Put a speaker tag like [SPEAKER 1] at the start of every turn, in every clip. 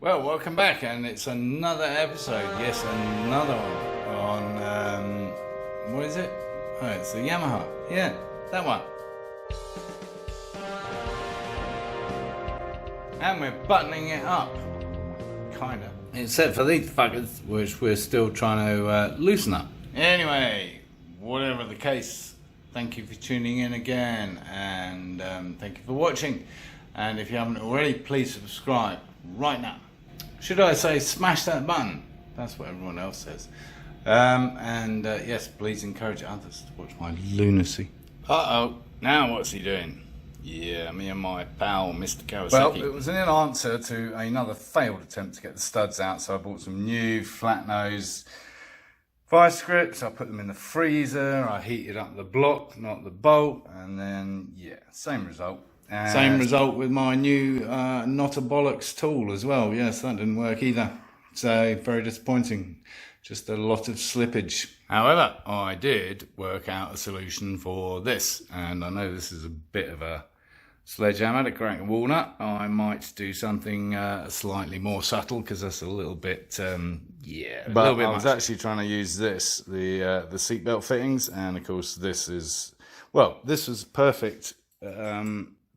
[SPEAKER 1] Well, welcome back, and it's another episode. Yes, another one on what is it? Oh, it's the Yamaha. Yeah, that one. And we're buttoning it up, kinda. Except for these fuckers, which we're still trying to loosen up. Anyway, whatever the case, thank you for tuning in again, and thank you for watching. And if you haven't already, please subscribe right now. Should I say smash that button? That's what everyone else says. Yes, please encourage others to watch my lunacy. Uh-oh, now what's he doing? Yeah, me and my pal, Mr. Kawasaki. Well, it was an answer to another failed attempt to get the studs out, so I bought some new flat nose vice grips. I put them in the freezer, I heated up the block, not the bolt, and then, yeah, same result. Same result with my new not a bollocks tool as well. Yes, that didn't work either. So very disappointing. Just a lot of slippage. However, I did work out a solution for this, and I know this is a bit of a sledgehammer to crack a walnut. I might do something slightly more subtle because that's a little bit, yeah. But I was actually trying to use this, the seatbelt fittings, and of course this is, well, this was perfect.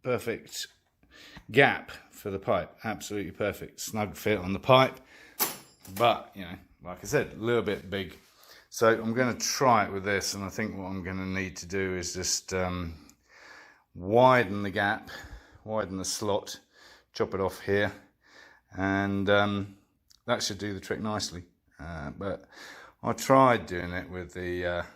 [SPEAKER 1] Perfect gap for the pipe, absolutely perfect, snug fit on the pipe, but you know, like I said, a little bit big. So I'm going to try it with this, and I think what I'm going to need to do is just widen the gap, widen the slot, chop it off here, and that should do the trick nicely. But I tried doing it with the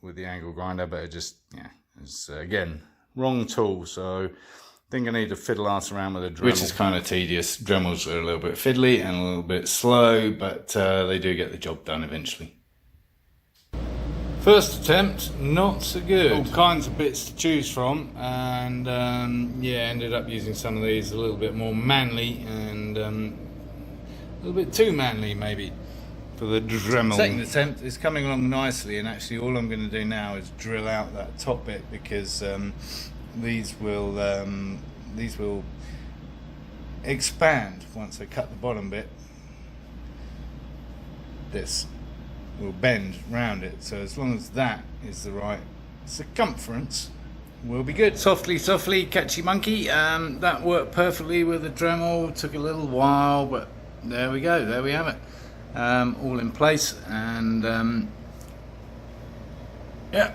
[SPEAKER 1] angle grinder, but it just, yeah, it's again wrong tool, so I think I need to fiddle ass around with a Dremel. Which is kind of tedious. Dremels are a little bit fiddly and a little bit slow, but they do get the job done eventually. First attempt, not so good. All kinds of bits to choose from, and yeah, ended up using some of these a little bit more manly, and a little bit too manly maybe for the Dremel. Second attempt is coming along nicely, and actually all I'm going to do now is drill out that top bit, because these will expand once I cut the bottom bit. This will bend round it, so as long as that is the right circumference, we'll be good. Softly, softly, catchy monkey. That worked perfectly with the Dremel. Took a little while, but there we go. There we have it. All in place, and yeah,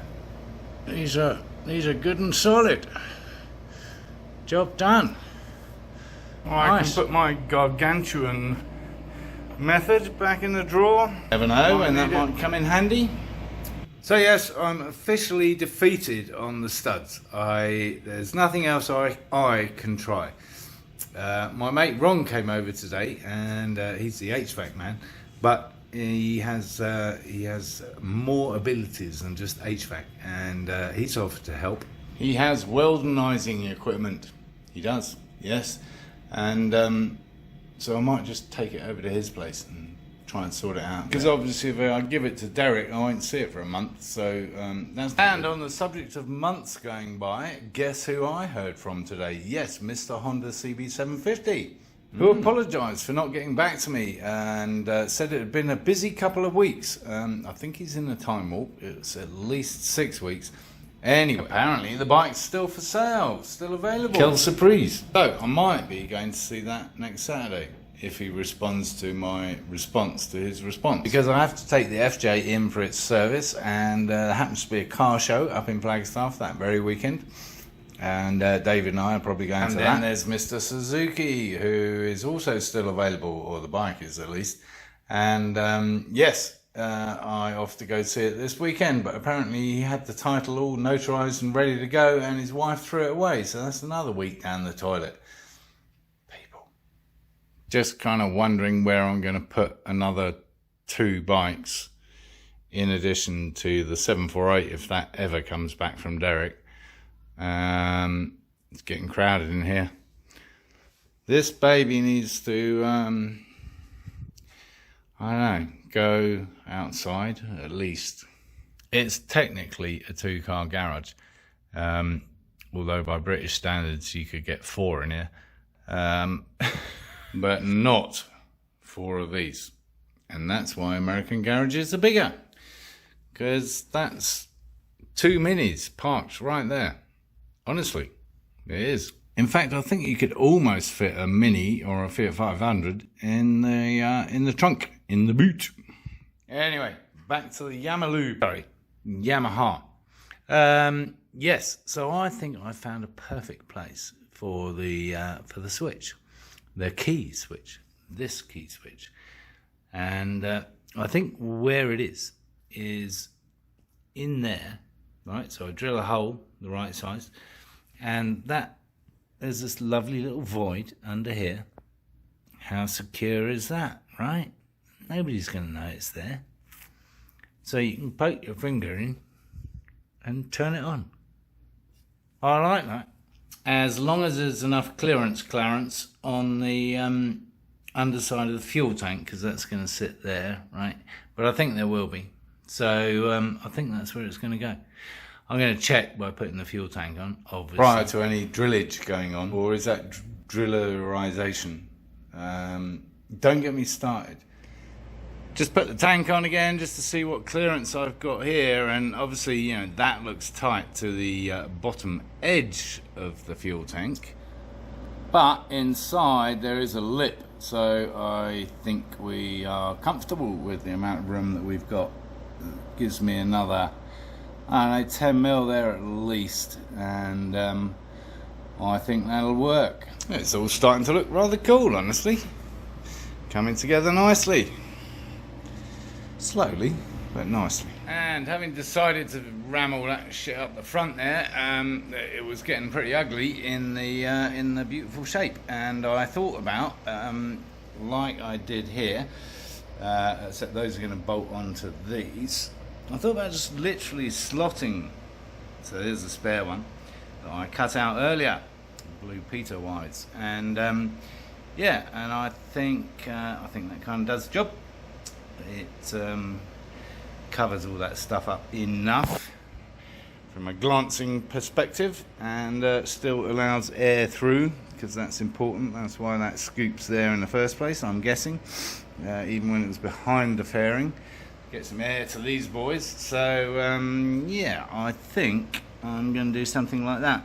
[SPEAKER 1] these are good and solid. Job done. Nice. I can put my gargantuan method back in the drawer. Never know, and that might come in handy. So yes, I'm officially defeated on the studs. There's nothing else I can try. My mate Ron came over today, and he's the HVAC man, but he has more abilities than just HVAC, and he's offered to help. He has weldonizing equipment. He does, yes, and so I might just take it over to his place and try and sort it out. Because obviously if I give it to Derek, I won't see it for a month, so that's... And on the subject of months going by, guess who I heard from today? Yes, Mr. Honda CB750, who apologised for not getting back to me, and said it had been a busy couple of weeks. I think he's in a time warp. It's at least 6 weeks. Anyway, apparently the bike's still for sale, still available. Quelle surprise. So I might be going to see that next Saturday, if he responds to my response to his response. Because I have to take the FJ in for its service, and there happens to be a car show up in Flagstaff that very weekend. And David and I are probably going to that. And then there's Mr. Suzuki, who is also still available, or the bike is at least. And yes, I off to go see it this weekend, but apparently he had the title all notarized and ready to go, and his wife threw it away, so that's another week down the toilet. People. Just kind of wondering where I'm going to put another 2 bikes in addition to the 748, if that ever comes back from Derek. It's getting crowded in here. This baby needs to I don't know, go outside at least. It's technically a 2-car garage, although by British standards you could get 4 in here, but not 4 of these. And that's why American garages are bigger, because that's 2 minis parked right there. Honestly, it is. In fact, I think you could almost fit a Mini or a Fiat 500 in the trunk, in the boot. Anyway, back to the Yamaha. Yes, so I think I found a perfect place for the switch, the key switch, this key switch, and I think where it is in there, right? So I drill a hole the right size, and there's this lovely little void under here. How secure is that, right? Nobody's going to know it's there. So you can poke your finger in and turn it on. I like that. As long as there's enough clearance on the underside of the fuel tank, because that's going to sit there, right? But I think there will be. So I think that's where it's going to go. I'm going to check by putting the fuel tank on, obviously. Prior to any drillage going on, or is that drillerization? Don't get me started. Just put the tank on again just to see what clearance I've got here, and obviously, you know, that looks tight to the bottom edge of the fuel tank. But inside there is a lip, so I think we are comfortable with the amount of room that we've got. It gives me another, I don't know, 10 mil there at least, and I think that'll work. It's all starting to look rather cool, honestly. Coming together nicely. Slowly, but nicely. And having decided to ram all that shit up the front there, it was getting pretty ugly in the beautiful shape, and I thought about, like I did here, except those are going to bolt onto these. I thought about just literally slotting. So there's a spare one that I cut out earlier, Blue Peter wise, and yeah, and I think that kind of does the job. It covers all that stuff up enough from a glancing perspective, and still allows air through, because that's important. That's why that scoop's there in the first place, I'm guessing, even when it was behind the fairing. Get some air to these boys. So yeah, I think I'm going to do something like that.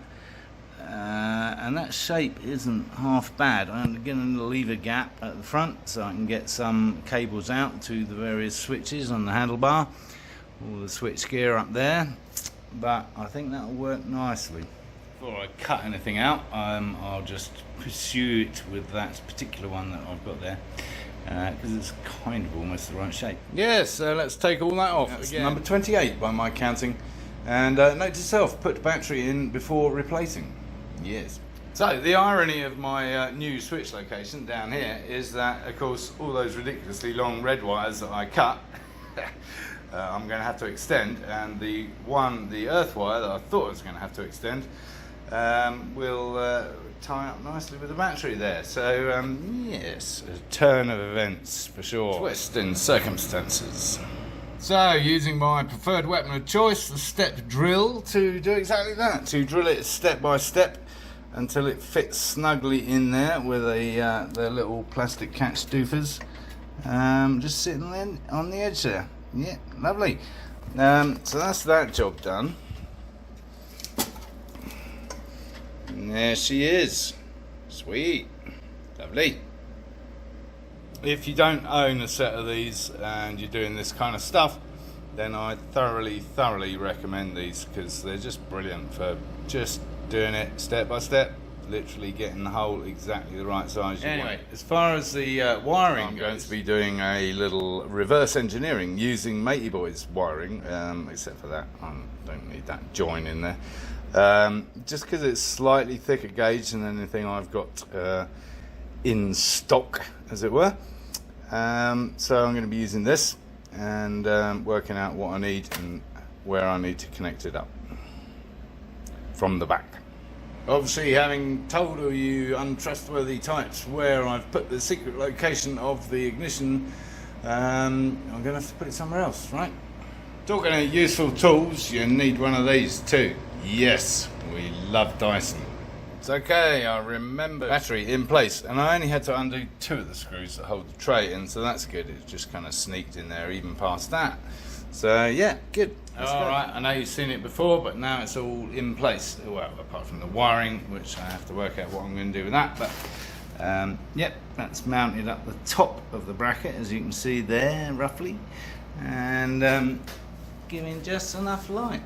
[SPEAKER 1] And that shape isn't half bad. I'm going to leave a gap at the front so I can get some cables out to the various switches on the handlebar, or the switchgear up there, but I think that'll work nicely. Before I cut anything out, I'll just pursue it with that particular one that I've got there, because it's kind of almost the right shape. Yes, so let's take all that off. That's number 28 by my counting, and note to self, put the battery in before replacing. Yes. So the irony of my new switch location down here is that, of course, all those ridiculously long red wires that I cut, I'm going to have to extend, and the earth wire that I thought I was going to have to extend will tie up nicely with the battery there. So yes, a turn of events for sure. Twist in circumstances. So, using my preferred weapon of choice, the step drill, to do exactly that, to drill it step by step until it fits snugly in there with the little plastic catch doofers, just sitting on the edge there. Yeah, lovely. So that's that job done. And there she is. Sweet. Lovely. If you don't own a set of these and you're doing this kind of stuff, then I thoroughly recommend these, because they're just brilliant for just doing it step by step, literally getting the hole exactly the right size you want. As far as the wiring, I'm going to be doing a little reverse engineering using Matey Boy's wiring, except for that I don't need that join in there, just because it's slightly thicker gauge than anything I've got in stock, as it were. So I'm going to be using this and working out what I need and where I need to connect it up from the back. Obviously, having told all you untrustworthy types where I've put the secret location of the ignition, I'm going to have to put it somewhere else, right? Talking of useful tools, you need one of these too. Yes, we love Dyson. It's okay, I remember. Battery in place, and I only had to undo 2 of the screws that hold the tray in, so that's good. It just kind of sneaked in there even past that. So yeah, good. Alright, I know you've seen it before, but now it's all in place. Well, apart from the wiring, which I have to work out what I'm going to do with that. But yep, that's mounted up the top of the bracket, as you can see there, roughly. And giving just enough light.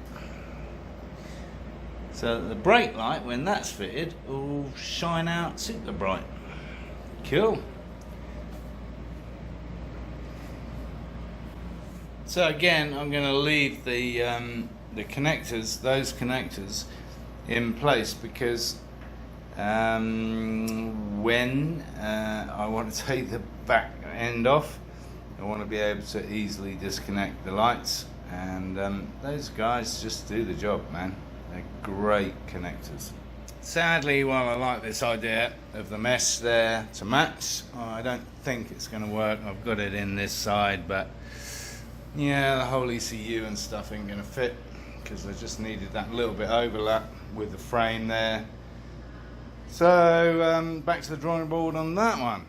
[SPEAKER 1] So that the brake light, when that's fitted, will shine out super bright. Cool. So again, I'm going to leave the connectors, those connectors, in place because when I want to take the back end off, I want to be able to easily disconnect the lights, and those guys just do the job, man. They're great connectors. Sadly, while I like this idea of the mesh there to match, I don't think it's going to work. I've got it in this side, but yeah, the whole ECU and stuff ain't going to fit because I just needed that little bit overlap with the frame there. So back to the drawing board on that one.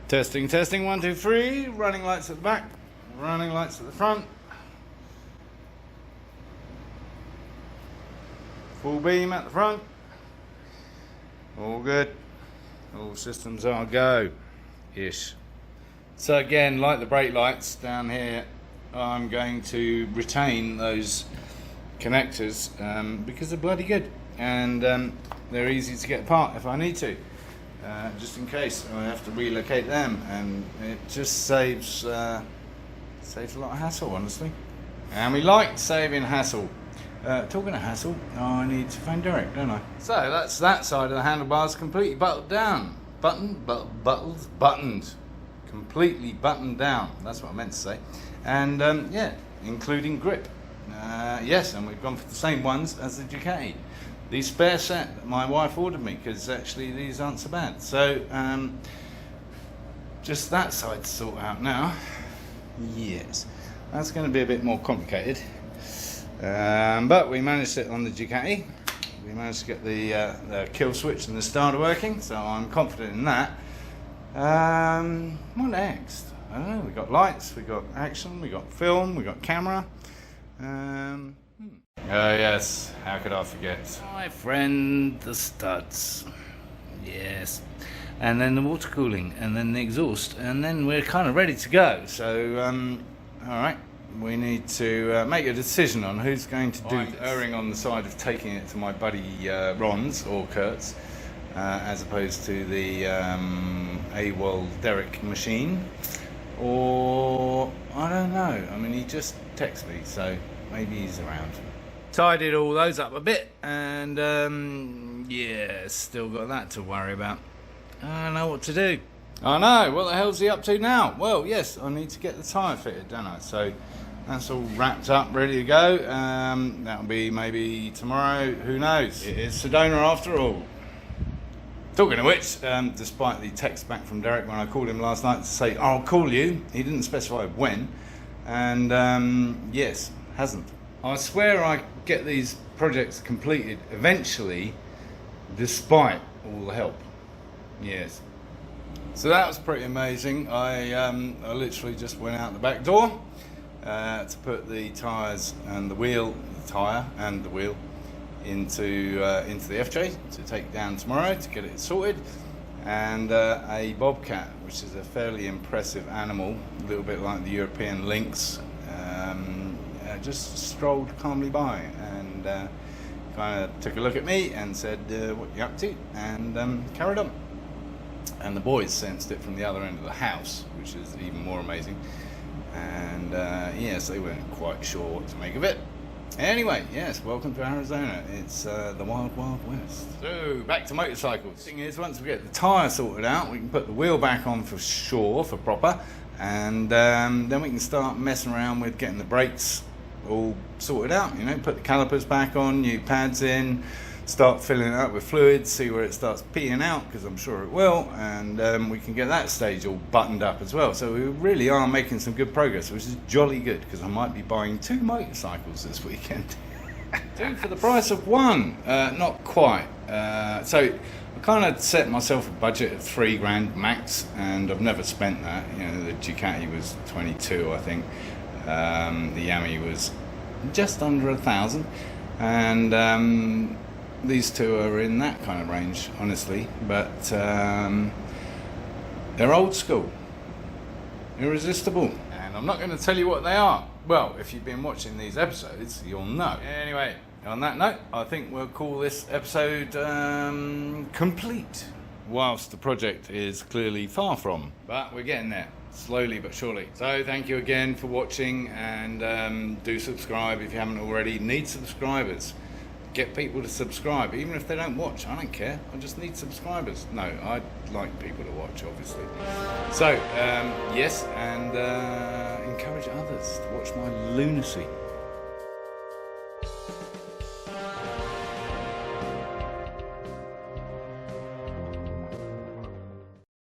[SPEAKER 1] Testing, 1, 2, 3. Running lights at the back, running lights at the front. Full beam at the front. All good. All systems are go-ish. So again, like the brake lights down here, I'm going to retain those connectors because they're bloody good, and they're easy to get apart if I need to, just in case I have to relocate them, and it just saves a lot of hassle, honestly. And we like saving hassle. Talking of hassle, I need to phone Derek, don't I? So that's that side of the handlebars completely buttoned down. Buttoned. Completely buttoned down. That's what I meant to say. And yeah, including grip. Yes, and we've gone for the same ones as the Ducati. The spare set that my wife ordered me, because actually these aren't so bad. So just that side to sort out now. Yes, that's going to be a bit more complicated. But we managed it on the Ducati. We managed to get the kill switch and the starter working, so I'm confident in that. What next? I don't know. We got lights, we got action, we got film, we got camera. Oh yes, how could I forget? My friend, the studs. Yes, and then the water cooling, and then the exhaust, and then we're kind of ready to go. So, all right. We need to make a decision on who's going to do this. I'm erring on the side of taking it to my buddy Ron's or Kurt's as opposed to the AWOL Derek machine, or I don't know. I mean, he just texted me, so maybe he's around. Tidied all those up a bit, and yeah, still got that to worry about. I don't know what to do. I know, what the hell's he up to now? Well, yes, I need to get the tyre fitted, don't I? So that's all wrapped up, ready to go. That'll be maybe tomorrow, who knows? It is Sedona after all. Talking of which, despite the text back from Derek when I called him last night to say, I'll call you, he didn't specify when, and yes, hasn't. I swear I get these projects completed eventually, despite all the help. Yes. So that was pretty amazing. I literally just went out the back door to put the tyres and the wheel, into the FJ to take down tomorrow to get it sorted, and a bobcat, which is a fairly impressive animal, a little bit like the European lynx, just strolled calmly by and kind of took a look at me and said, what you up to? And carried on. And the boys sensed it from the other end of the house, which is even more amazing. And yes, they weren't quite sure what to make of it. Anyway, yes, welcome to Arizona. It's the wild, wild west. So, back to motorcycles. The thing is, once we get the tyre sorted out, we can put the wheel back on for sure, for proper. And then we can start messing around with getting the brakes all sorted out, you know, put the calipers back on, new pads in, start filling it up with fluids, see where it starts peeing out, because I'm sure it will, and we can get that stage all buttoned up as well. So we really are making some good progress, which is jolly good, because I might be buying 2 motorcycles this weekend. Two for the price of one. Not quite. So I kind of set myself a budget of $3,000 max, and I've never spent that. You know, the Ducati was 22, I think. The Yami was just under 1,000, and these two are in that kind of range, honestly. But they're old school, irresistible, and I'm not going to tell you what they are. Well, if you've been watching these episodes, you'll know. Anyway, on that note, I think we'll call this episode complete, whilst the project is clearly far from. But we're getting there, slowly but surely. So thank you again for watching, and do subscribe if you haven't already. Need subscribers. Get people to subscribe, even if they don't watch. I don't care. I just need subscribers. No, I'd like people to watch, obviously. So, yes, and encourage others to watch my lunacy.